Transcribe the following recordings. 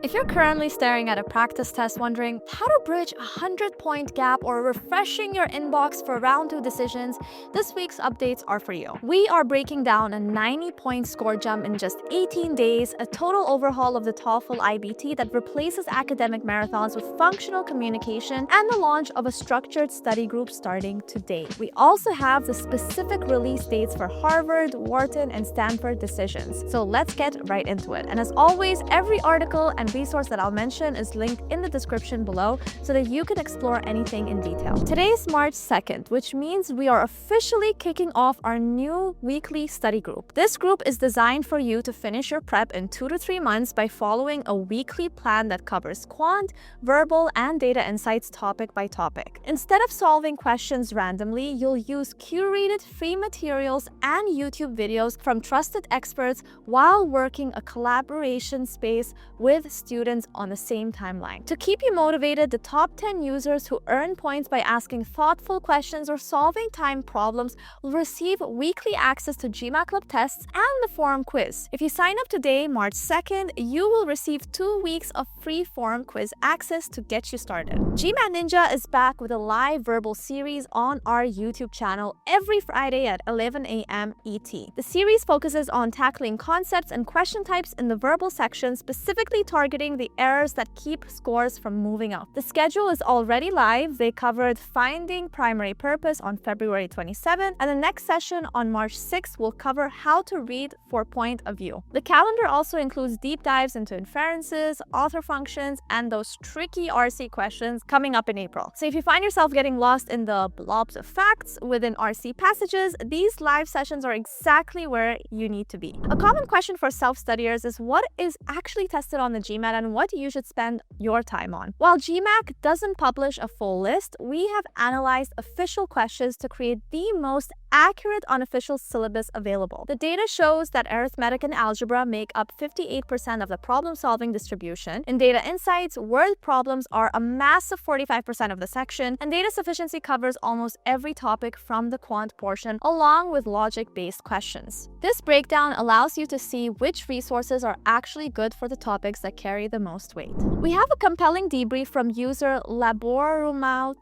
If you're currently staring at a practice test wondering how to bridge a 100-point gap or refreshing your inbox for round 2 decisions, this week's updates are for you. We are breaking down a 90-point score jump in just 18 days, a total overhaul of the TOEFL IBT that replaces academic marathons with functional communication, and the launch of a structured study group starting today. We also have the specific release dates for Harvard, Wharton, and Stanford decisions. So let's get right into it. And as always, every article and resource that I'll mention is linked in the description below so that you can explore anything in detail. Today is March 2nd, which means we are officially kicking off our new weekly study group. This group is designed for you to finish your prep in 2 to 3 months by following a weekly plan that covers quant, verbal, and data insights topic by topic. Instead of solving questions randomly, you'll use curated free materials and YouTube videos from trusted experts while working a collaboration space with students on the same timeline. To keep you motivated, the top 10 users who earn points by asking thoughtful questions or solving time problems will receive weekly access to GMAT Club tests and the forum quiz. If you sign up today, March 2nd, you will receive 2 weeks of free forum quiz access to get you started. GMAT Ninja is back with a live verbal series on our YouTube channel every Friday at 11 a.m. ET. The series focuses on tackling concepts and question types in the verbal section, specifically targeting the errors that keep scores from moving up. The schedule is already live. They covered finding primary purpose on February 27, and the next session on March 6 will cover how to read for point of view. The calendar also includes deep dives into inferences, author functions, and those tricky RC questions coming up in April. So if you find yourself getting lost in the blobs of facts within RC passages, these live sessions are exactly where you need to be. A common question for self-studiers is what is actually tested on the GMAT and what you should spend your time on. While GMAT doesn't publish a full list, we have analyzed official questions to create the most accurate unofficial syllabus available. The data shows that arithmetic and algebra make up 58% of the problem-solving distribution. In data insights, word problems are a massive 45% of the section, and data sufficiency covers almost every topic from the quant portion, along with logic-based questions. This breakdown allows you to see which resources are actually good for the topics that carry the most weight. We have a compelling debrief from user Laborumau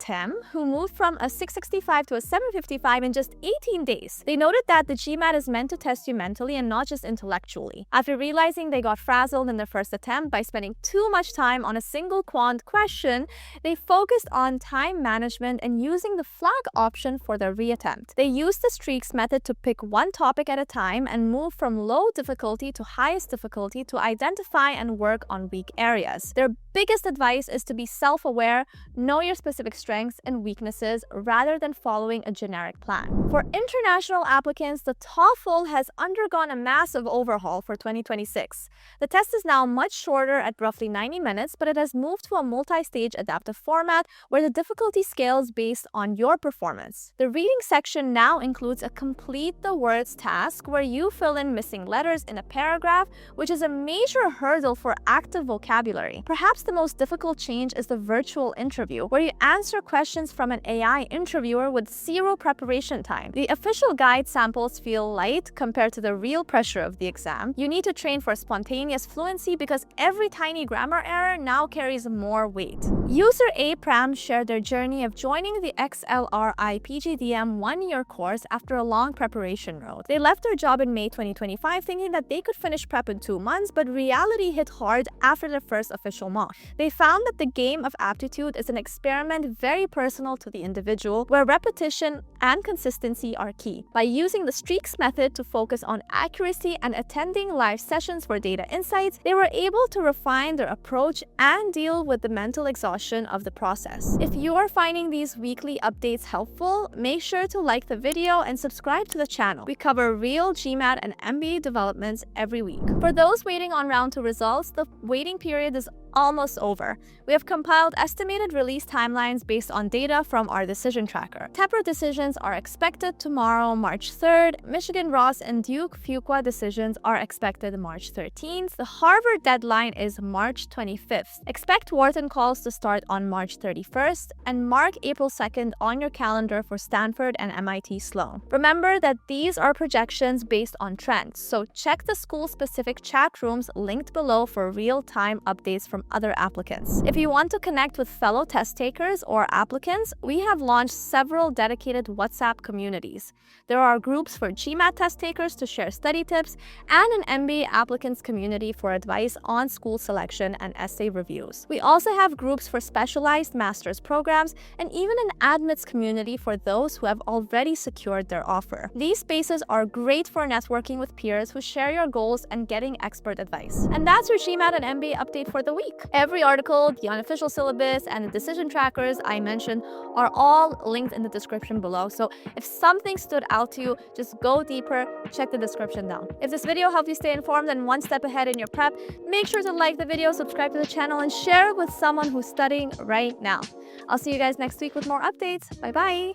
who moved from a 665 to a 755 in just 18 days. They noted that the GMAT is meant to test you mentally and not just intellectually. After realizing they got frazzled in their first attempt by spending too much time on a single quant question, they focused on time management and using the flag option for their reattempt. They used the streaks method to pick one topic at a time and move from low difficulty to highest difficulty to identify and work on weak areas. Their biggest advice is to be self-aware, know your specific strengths and weaknesses rather than following a generic plan. For international applicants, the TOEFL has undergone a massive overhaul for 2026. The test is now much shorter at roughly 90 minutes, but it has moved to a multi-stage adaptive format where the difficulty scales based on your performance. The reading section now includes a complete the words task where you fill in missing letters in a paragraph, which is a major hurdle for active vocabulary. Perhaps the most difficult change is the virtual interview, where you answer questions from an AI interviewer with zero preparation time. The official guide samples feel light compared to the real pressure of the exam. You need to train for spontaneous fluency because every tiny grammar error now carries more weight. User A Pram shared their journey of joining the XLRI PGDM 1-year course after a long preparation road. They left their job in May 2025 thinking that they could finish prep in 2 months, but reality hit hard after their first official mock. They found that the game of aptitude is an experiment very personal to the individual, where repetition and consistency are key. By using the streaks method to focus on accuracy and attending live sessions for data insights, they were able to refine their approach and deal with the mental exhaustion of the process. If you are finding these weekly updates helpful, make sure to like the video and subscribe to the channel. We cover real GMAT and MBA developments every week. For those waiting on round 2 results, the waiting period is almost over. We have compiled estimated release timelines based on data from our decision tracker. TEPR decisions are expected tomorrow, March 3rd. Michigan Ross and Duke Fuqua decisions are expected March 13th. The Harvard deadline is March 25th. Expect Wharton calls to start start on March 31st, and mark April 2nd on your calendar for Stanford and MIT Sloan. Remember that these are projections based on trends, so check the school-specific chat rooms linked below for real-time updates from other applicants. If you want to connect with fellow test takers or applicants, we have launched several dedicated WhatsApp communities. There are groups for GMAT test takers to share study tips, and an MBA applicants community for advice on school selection and essay reviews. We also have groups for specialized master's programs and even an admits community for those who have already secured their offer. These spaces are great for networking with peers who share your goals and getting expert advice. And that's your GMAT and MBA update for the week. Every article, the unofficial syllabus, and the decision trackers I mentioned are all linked in the description below. So if something stood out to you, just go deeper, check the description down. If this video helped you stay informed and one step ahead in your prep, make sure to like the video, subscribe to the channel, and share it with someone who's studying right now. I'll see you guys next week with more updates. Bye-bye!